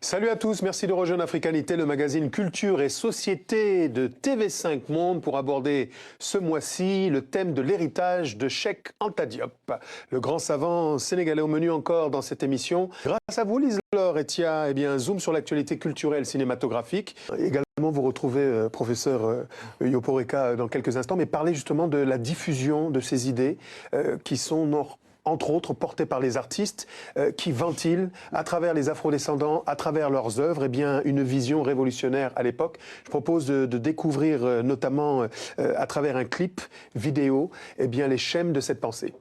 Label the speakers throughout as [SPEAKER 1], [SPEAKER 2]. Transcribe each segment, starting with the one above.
[SPEAKER 1] Salut à tous, merci de rejoindre Africanité, le magazine Culture et Société de TV5 Monde pour aborder ce mois-ci le thème de l'héritage de Cheikh Anta Diop. Le grand savant sénégalais au menu encore dans cette émission. Grâce à vous, Lise-Laure Etia, zoom sur l'actualité culturelle cinématographique. Également, vous retrouvez professeur Yoporeka dans quelques instants, mais parler justement de la diffusion de ces idées qui sont entre autres portés par les artistes qui ventilent à travers les afrodescendants, à travers leurs œuvres, une vision révolutionnaire à l'époque. Je propose de découvrir notamment à travers un clip vidéo les schèmes de cette pensée.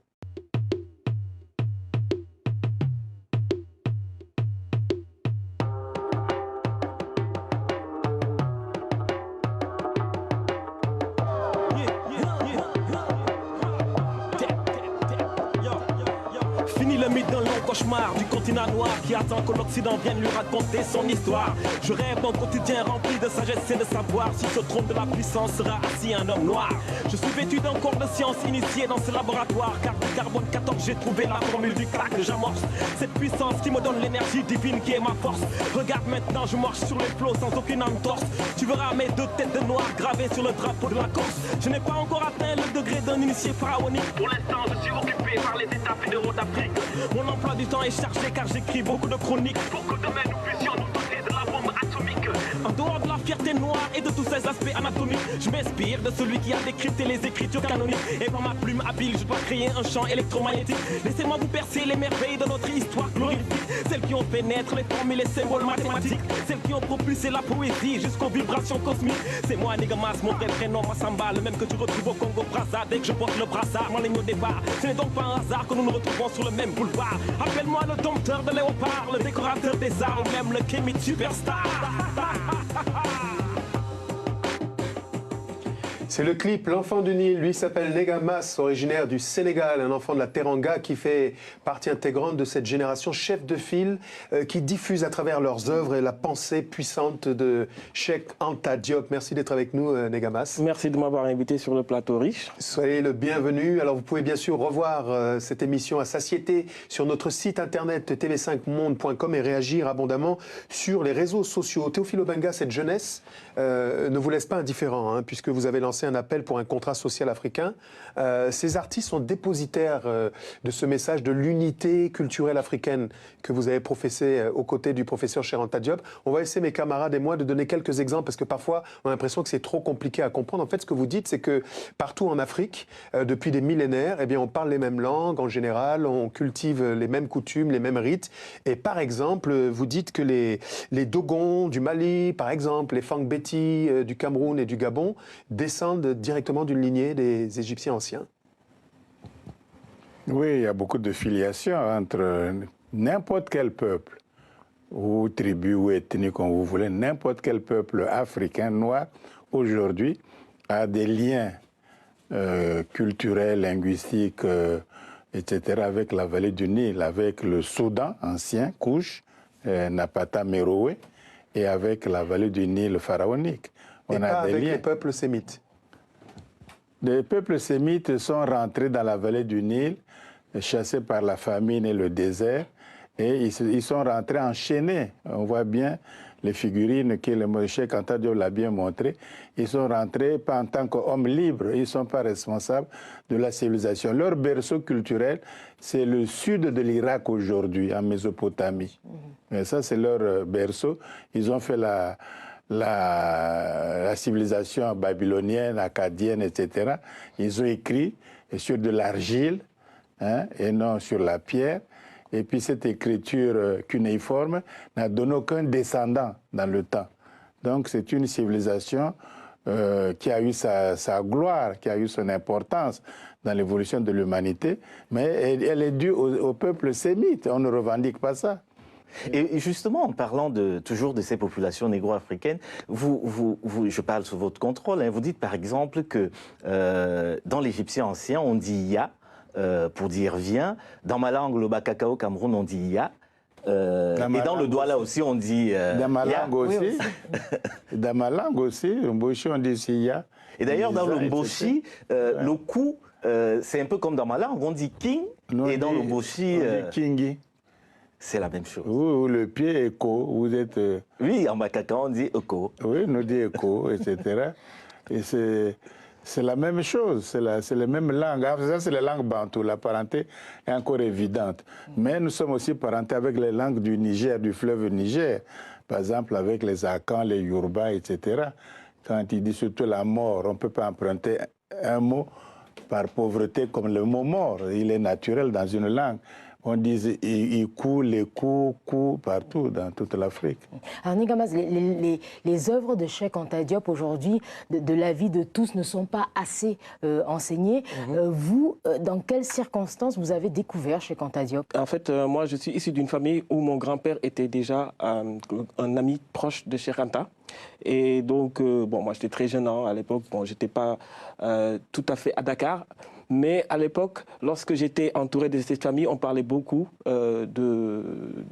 [SPEAKER 2] D'un long cauchemar du continent noir qui attend que l'Occident vienne lui raconter son histoire. Je rêve d'un quotidien rempli de sagesse et de savoir. Si ce trône de la puissance sera assis un homme noir. Je suis vêtu d'un corps de science initié dans ce laboratoire. Car du carbone 14 j'ai trouvé la formule du crack que j'amorce. Cette puissance qui me donne l'énergie divine qui est ma force. Regarde maintenant je marche sur les flots sans aucune entorse. Tu verras mes deux têtes de noir gravées sur le drapeau de la Corse. Je n'ai pas encore atteint le degré d'un initié pharaonique. Pour l'instant je suis occupé par les États fédéraux d'Afrique. Mon emploi du temps est chargé car j'écris beaucoup de chroniques. Pour que demain nous puissions nous doter de la bombe atomique. En dehors de la fierté noire et de tous ses aspects anatomiques, je m'inspire de celui qui a décrypté les écritures canoniques. Et par ma plume habile, je dois créer un champ électromagnétique. Laissez-moi vous percer les merveilles de notre histoire glorifique. Celles qui ont fait naître les formules et les symboles mathématiques. Celles qui ont propulsé la poésie jusqu'aux vibrations cosmiques. C'est moi Nigamas, mon vrai prénom Massamba. Le même que tu retrouves au Congo Brazza. Dès que je porte le brassard, mon ligne au départ. Ce n'est donc pas un hasard que nous nous retrouvons sur le même boulevard. Appelle-moi le dompteur de léopard, le décorateur des arts, ou même le Kémit superstar.
[SPEAKER 1] C'est le clip L'Enfant du Nil, lui s'appelle Negamas, originaire du Sénégal, un enfant de la Teranga qui fait partie intégrante de cette génération chef de file qui diffuse à travers leurs œuvres et la pensée puissante de Cheikh Anta Diop. Merci d'être avec nous Negamas.
[SPEAKER 2] Merci de m'avoir invité sur le plateau riche.
[SPEAKER 1] Soyez le bienvenu. Alors vous pouvez bien sûr revoir cette émission à satiété sur notre site internet tv5monde.com et réagir abondamment sur les réseaux sociaux. Théophile Obenga, cette jeunesse ne vous laisse pas indifférent puisque vous avez lancé un appel pour un contrat social africain. Ces artistes sont dépositaires de ce message de l'unité culturelle africaine que vous avez professé aux côtés du professeur Cheikh Anta Diop. On va essayer, mes camarades et moi, de donner quelques exemples parce que parfois, on a l'impression que c'est trop compliqué à comprendre. En fait, ce que vous dites, c'est que partout en Afrique, depuis des millénaires, on parle les mêmes langues en général, on cultive les mêmes coutumes, les mêmes rites. Et par exemple, vous dites que les Dogons du Mali, par exemple, les Fangbeti du Cameroun et du Gabon, descendent directement d'une lignée des Égyptiens anciens.
[SPEAKER 3] Oui, il y a beaucoup de filiations entre n'importe quel peuple, ou tribu, ou ethnie, comme vous voulez, n'importe quel peuple africain, noir, aujourd'hui, a des liens culturels, linguistiques, etc., avec la vallée du Nil, avec le Soudan ancien, Kouch, Napata, Meroé, et avec la vallée du Nil pharaonique.
[SPEAKER 1] On a des liens. Les peuples sémites.
[SPEAKER 3] Les peuples sémites sont rentrés dans la vallée du Nil, chassés par la famine et le désert, et ils sont rentrés enchaînés. On voit bien les figurines que le Cheikh Anta Diop l'a bien montré. Ils sont rentrés pas en tant qu'hommes libres, ils ne sont pas responsables de la civilisation. Leur berceau culturel, c'est le sud de l'Irak aujourd'hui, en Mésopotamie. Et ça, c'est leur berceau. Ils ont fait la civilisation babylonienne, akkadienne, etc. Ils ont écrit sur de l'argile et non sur la pierre. Et puis cette écriture cunéiforme n'a donné aucun descendant dans le temps. Donc c'est une civilisation qui a eu sa gloire, qui a eu son importance dans l'évolution de l'humanité, mais elle est due au peuple sémite. On ne revendique pas ça.
[SPEAKER 4] Et justement, en parlant toujours de ces populations négro-africaines, je parle sous votre contrôle, vous dites par exemple que dans l'égyptien ancien, on dit « ya » pour dire « viens ». Dans ma langue, le Bakakao, Cameroun, on dit « ya ». Et dans le Douala aussi, on dit
[SPEAKER 3] dans ma langue aussi.
[SPEAKER 4] Oui,
[SPEAKER 3] dans ma langue aussi, le Mboshi, on dit « ya ».
[SPEAKER 4] Et d'ailleurs, dans le Mboshi, le coup, c'est un peu comme dans ma langue, on dit « king ». Et dans le Mboshi...
[SPEAKER 3] On dit « kingi ».
[SPEAKER 4] c'est la même chose.
[SPEAKER 3] Ou le pied écho, vous êtes...
[SPEAKER 4] Oui, en Makaka, on dit Oko.
[SPEAKER 3] Oui, nous dit écho, etc. Et c'est la même chose, c'est la même langue. Ça, c'est la langue bantou. La parenté est encore évidente. Mais nous sommes aussi parentés avec les langues du Niger, du fleuve Niger. Par exemple, avec les Akans, les Yoruba, etc. Quand il dit surtout la mort, on ne peut pas emprunter un mot par pauvreté comme le mot mort. Il est naturel dans une langue. On dit il coule, les coups, partout, dans toute l'Afrique.
[SPEAKER 5] Alors, Nigama, les œuvres de Cheikh Anta Diop aujourd'hui, de la vie de tous, ne sont pas assez enseignées. Vous, dans quelles circonstances vous avez découvert Cheikh Anta Diop?
[SPEAKER 2] En fait, moi, je suis issu d'une famille où mon grand-père était déjà un ami proche de Cheikh Anta. Et donc, bon, moi, j'étais très jeune à l'époque. Bon, j'étais pas tout à fait à Dakar. Mais à l'époque, lorsque j'étais entouré de cette famille, on parlait beaucoup de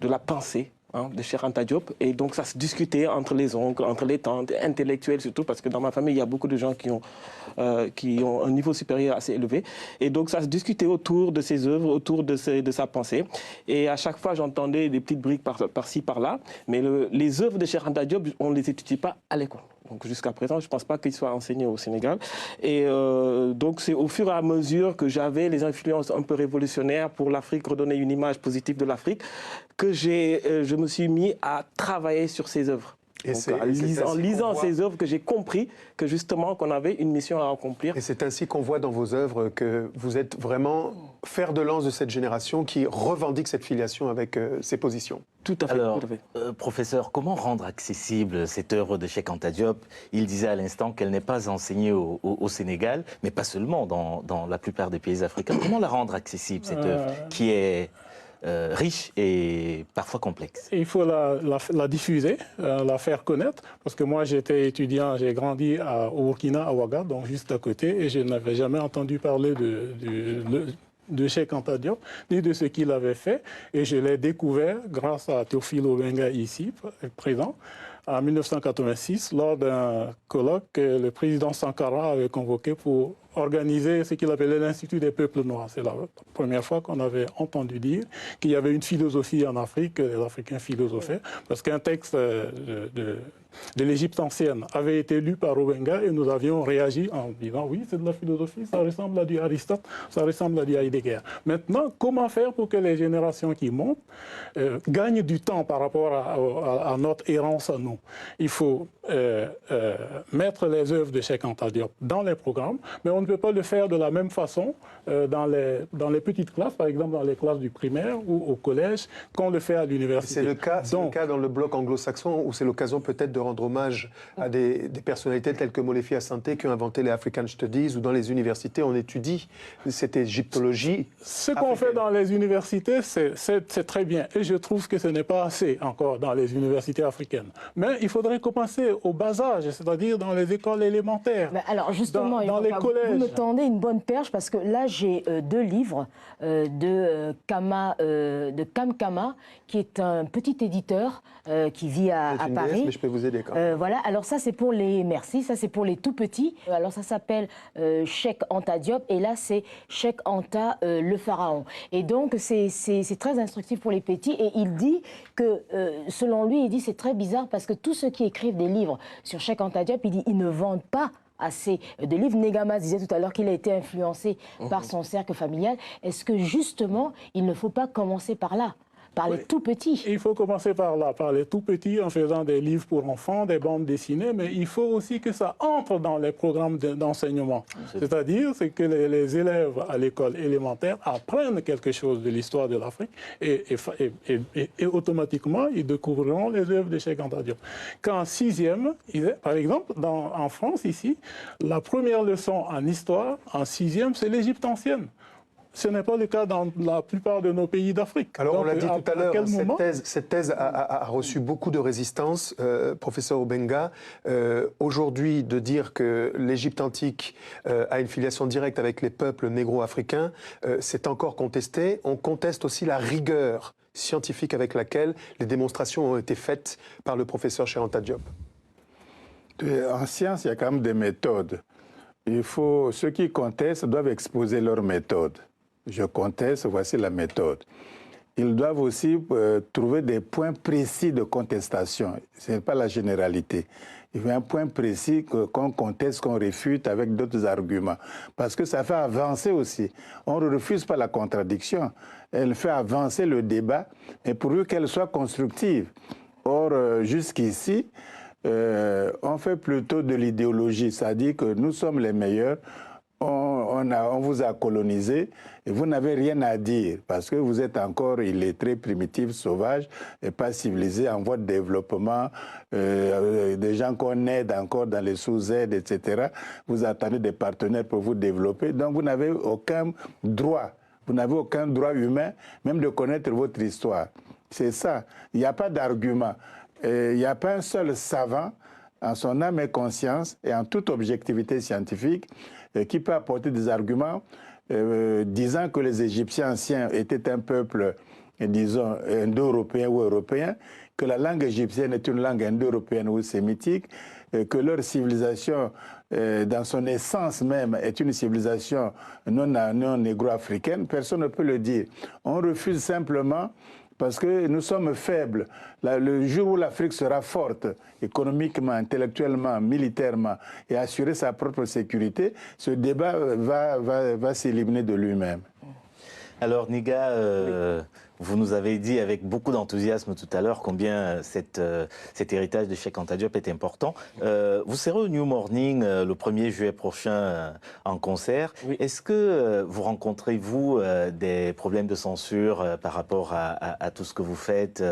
[SPEAKER 2] la pensée de Cheikh Anta Diop. Et donc, ça se discutait entre les oncles, entre les tantes, intellectuels surtout, parce que dans ma famille, il y a beaucoup de gens qui ont un niveau supérieur assez élevé. Et donc, ça se discutait autour de ses œuvres, autour de sa pensée. Et à chaque fois, j'entendais des petites briques par-ci, par-là. Mais les œuvres de Cheikh Anta Diop, on ne les étudie pas à l'école. Donc jusqu'à présent, je ne pense pas qu'il soit enseigné au Sénégal. Et donc c'est au fur et à mesure que j'avais les influences un peu révolutionnaires pour l'Afrique, redonner une image positive de l'Afrique, que je me suis mis à travailler sur ces œuvres.
[SPEAKER 1] Et
[SPEAKER 2] donc, en lisant ces œuvres que j'ai compris que justement qu'on avait une mission à accomplir.
[SPEAKER 1] Et c'est ainsi qu'on voit dans vos œuvres que vous êtes vraiment fer de lance de cette génération qui revendique cette filiation avec ses positions.
[SPEAKER 2] Tout à fait.
[SPEAKER 4] Alors,
[SPEAKER 2] tout à fait.
[SPEAKER 4] Professeur, comment rendre accessible cette œuvre de Cheikh Anta Diop? Il disait à l'instant qu'elle n'est pas enseignée au Sénégal, mais pas seulement dans la plupart des pays africains. Comment la rendre accessible, cette œuvre qui est riche et parfois complexe?
[SPEAKER 6] Il faut la diffuser, la faire connaître, parce que moi j'étais étudiant, j'ai grandi au Burkina, à Ouaga, donc juste à côté, et je n'avais jamais entendu parler de Cheikh Anta Diop, ni de ce qu'il avait fait, et je l'ai découvert grâce à Théophile Obenga ici, présent, en 1986, lors d'un colloque que le président Sankara avait convoqué pour organiser ce qu'il appelait l'Institut des peuples noirs. C'est la première fois qu'on avait entendu dire qu'il y avait une philosophie en Afrique, que les Africains philosophaient, parce qu'un texte de l'Égypte ancienne avait été lu par Obenga et nous avions réagi en disant oui, c'est de la philosophie, ça ressemble à du Aristote, ça ressemble à du Heidegger. Maintenant, comment faire pour que les générations qui montent gagnent du temps par rapport à notre errance à nous? Il faut mettre les œuvres de Cheikh Anta Diop dans les programmes, mais on ne peut pas le faire de la même façon dans les petites classes, par exemple dans les classes du primaire ou au collège, qu'on le fait à l'université.
[SPEAKER 1] C'est le cas dans le bloc anglo-saxon où c'est l'occasion peut-être de rendre hommage à des personnalités telles que Molefi Assanté qui ont inventé les African Studies, ou dans les universités on étudie cette égyptologie.
[SPEAKER 6] Ce qu'on fait dans les universités, c'est très bien. Et je trouve que ce n'est pas assez encore dans les universités africaines. Mais il faudrait commencer au bas âge, c'est-à-dire dans les écoles élémentaires.
[SPEAKER 5] Mais alors justement,
[SPEAKER 6] dans les collèges.
[SPEAKER 5] Vous me tendez une bonne perche parce que là j'ai deux livres de Kam Kama, qui est un petit éditeur qui vit à Paris.
[SPEAKER 1] Mais je peux vous aider quand même.
[SPEAKER 5] Voilà, alors ça c'est pour les ça c'est pour les tout petits. Alors ça s'appelle Cheikh Anta Diop et là c'est Cheikh Anta le pharaon. Et donc c'est très instructif pour les petits et il dit que selon lui, il dit c'est très bizarre parce que tous ceux qui écrivent des livres sur Cheikh Anta Diop, il dit ils ne vendent pas assez de livres. Negamas disait tout à l'heure qu'il a été influencé par son cercle familial. Est-ce que justement il ne faut pas commencer par là? Par les tout petits.
[SPEAKER 6] Il faut commencer par là, par les tout petits, en faisant des livres pour enfants, des bandes dessinées, mais il faut aussi que ça entre dans les programmes d'enseignement. C'est-à-dire que les élèves à l'école élémentaire apprennent quelque chose de l'histoire de l'Afrique et automatiquement, ils découvriront les œuvres de Cheikh Anta Diop. Qu'en sixième, par exemple, en France, ici, la première leçon en histoire, en sixième, c'est l'Égypte ancienne. Ce n'est pas le cas dans la plupart de nos pays d'Afrique.
[SPEAKER 1] Alors,
[SPEAKER 6] donc,
[SPEAKER 1] on l'a dit tout à l'heure, cette thèse a reçu beaucoup de résistance, professeur Obenga. Aujourd'hui, de dire que l'Égypte antique a une filiation directe avec les peuples négro-africains, c'est encore contesté. On conteste aussi la rigueur scientifique avec laquelle les démonstrations ont été faites par le professeur Cheikh Anta Diop.
[SPEAKER 3] En science, il y a quand même des méthodes. Ceux qui contestent doivent exposer leurs méthodes. Je conteste, voici la méthode. ils doivent aussi trouver des points précis de contestation. Ce n'est pas la généralité. Il faut un point précis qu'on conteste, qu'on réfute avec d'autres arguments. Parce que ça fait avancer aussi. On ne refuse pas la contradiction. Elle fait avancer le débat, mais pourvu qu'elle soit constructive. Or, jusqu'ici, on fait plutôt de l'idéologie, c'est-à-dire que nous sommes les meilleurs, on vous a colonisé et vous n'avez rien à dire parce que vous êtes encore illettrés, primitifs, sauvages et pas civilisés en voie de développement, des gens qu'on aide encore dans les sous-aides, etc. Vous attendez des partenaires pour vous développer, donc vous n'avez aucun droit. Vous n'avez aucun droit humain, même de connaître votre histoire. C'est ça. Il n'y a pas d'argument. Il n'y a pas un seul savant, en son âme et conscience et en toute objectivité scientifique, qui peut apporter des arguments disant que les Égyptiens anciens étaient un peuple, disons, indo-européen ou européen, que la langue égyptienne est une langue indo-européenne ou sémitique, que leur civilisation, dans son essence même, est une civilisation non négro-africaine. Personne ne peut le dire. On refuse simplement parce que nous sommes faibles. Le jour où l'Afrique sera forte, économiquement, intellectuellement, militairement, et assurer sa propre sécurité, ce débat va s'éliminer de lui-même.
[SPEAKER 4] Alors, Niga, vous nous avez dit avec beaucoup d'enthousiasme tout à l'heure combien cet héritage de Cheikh Anta Diop est important. Vous serez au New Morning le 1er juillet prochain en concert. Oui. Est-ce que vous rencontrez, vous, des problèmes de censure par rapport à tout ce que vous faites,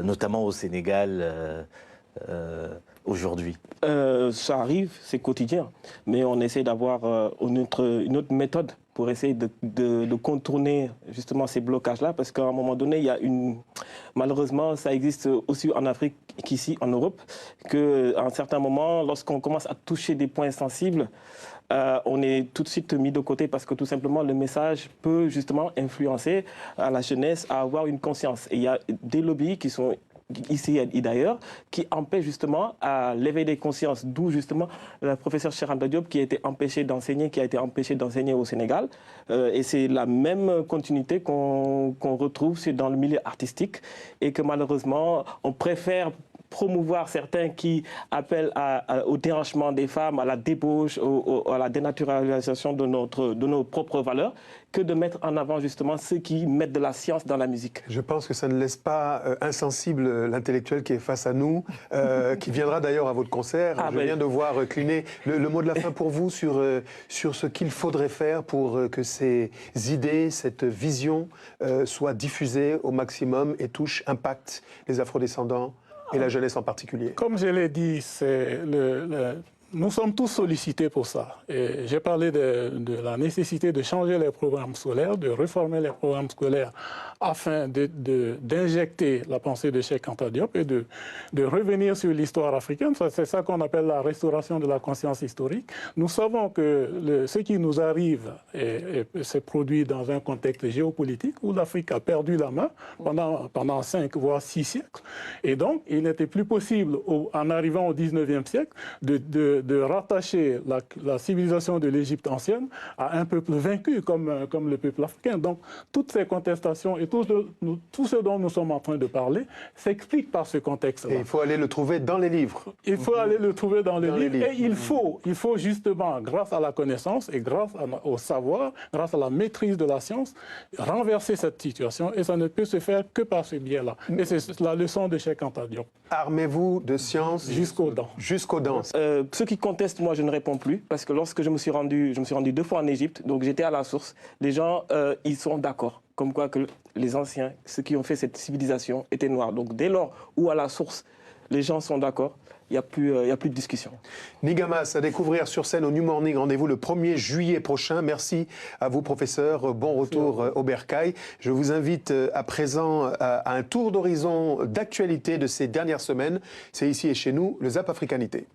[SPEAKER 4] notamment au Sénégal aujourd'hui?
[SPEAKER 7] Ça arrive, c'est quotidien, mais on essaie d'avoir une autre méthode pour essayer de contourner justement ces blocages-là, parce qu'à un moment donné, il y a malheureusement, ça existe aussi en Afrique qu'ici en Europe, qu'à un certain moment, lorsqu'on commence à toucher des points sensibles, on est tout de suite mis de côté parce que tout simplement le message peut justement influencer à la jeunesse à avoir une conscience. Et il y a des lobbies qui sont ici et d'ailleurs, qui empêche justement à l'éveil des consciences, d'où justement le professeur Cheikh Anta Diop qui a été empêché d'enseigner au Sénégal. Et c'est la même continuité qu'on retrouve dans le milieu artistique et que malheureusement, on préfère promouvoir certains qui appellent au déhanchement des femmes, à la débauche, à la dénaturalisation de nos propres valeurs, que de mettre en avant justement ceux qui mettent de la science dans la musique.
[SPEAKER 1] Je pense que ça ne laisse pas insensible l'intellectuel qui est face à nous, qui viendra d'ailleurs à votre concert. Je viens de voir Clinet. Le mot de la fin pour vous sur ce qu'il faudrait faire pour que ces idées, cette vision soient diffusées au maximum et impactent les afrodescendants et la jeunesse en particulier.
[SPEAKER 6] Comme je l'ai dit, nous sommes tous sollicités pour ça. J'ai parlé de la nécessité de changer les programmes scolaires, de réformer les programmes scolaires afin d'injecter la pensée de Cheikh Anta Diop et de revenir sur l'histoire africaine. C'est ça qu'on appelle la restauration de la conscience historique. Nous savons que ce qui nous arrive s'est produit dans un contexte géopolitique où l'Afrique a perdu la main pendant 5 voire 6 siècles. Et donc, il n'était plus possible, en arrivant au 19e siècle, de rattacher la civilisation de l'Égypte ancienne à un peuple vaincu comme le peuple africain. Donc, toutes ces contestations et tout ce dont nous sommes en train de parler s'explique par ce contexte-là.
[SPEAKER 1] Et il faut aller le trouver dans les livres.
[SPEAKER 6] Il faut aller le trouver dans les livres. Et il faut justement, grâce à la connaissance et grâce au savoir, grâce à la maîtrise de la science, renverser cette situation. Et ça ne peut se faire que par ce biais-là. Et c'est la leçon de Cheikh Anta Diop.
[SPEAKER 1] Armez-vous de science
[SPEAKER 6] jusqu'aux dents.
[SPEAKER 1] Jusqu'aux dents.
[SPEAKER 7] Ceux qui contestent, moi, je ne réponds plus. Parce que lorsque je me suis rendu 2 fois en Égypte, donc j'étais à la source, les gens, ils sont d'accord. Comme quoi que les anciens, ceux qui ont fait cette civilisation, étaient noirs. Donc dès lors où à la source, les gens sont d'accord, il n'y a plus de discussion.
[SPEAKER 1] Niga Mas, à découvrir sur scène au New Morning. Rendez-vous le 1er juillet prochain. Merci à vous, professeur. Bon retour au Bercail. Je vous invite à présent à un tour d'horizon d'actualité de ces dernières semaines. C'est ici et chez nous, le ZAP Africanité.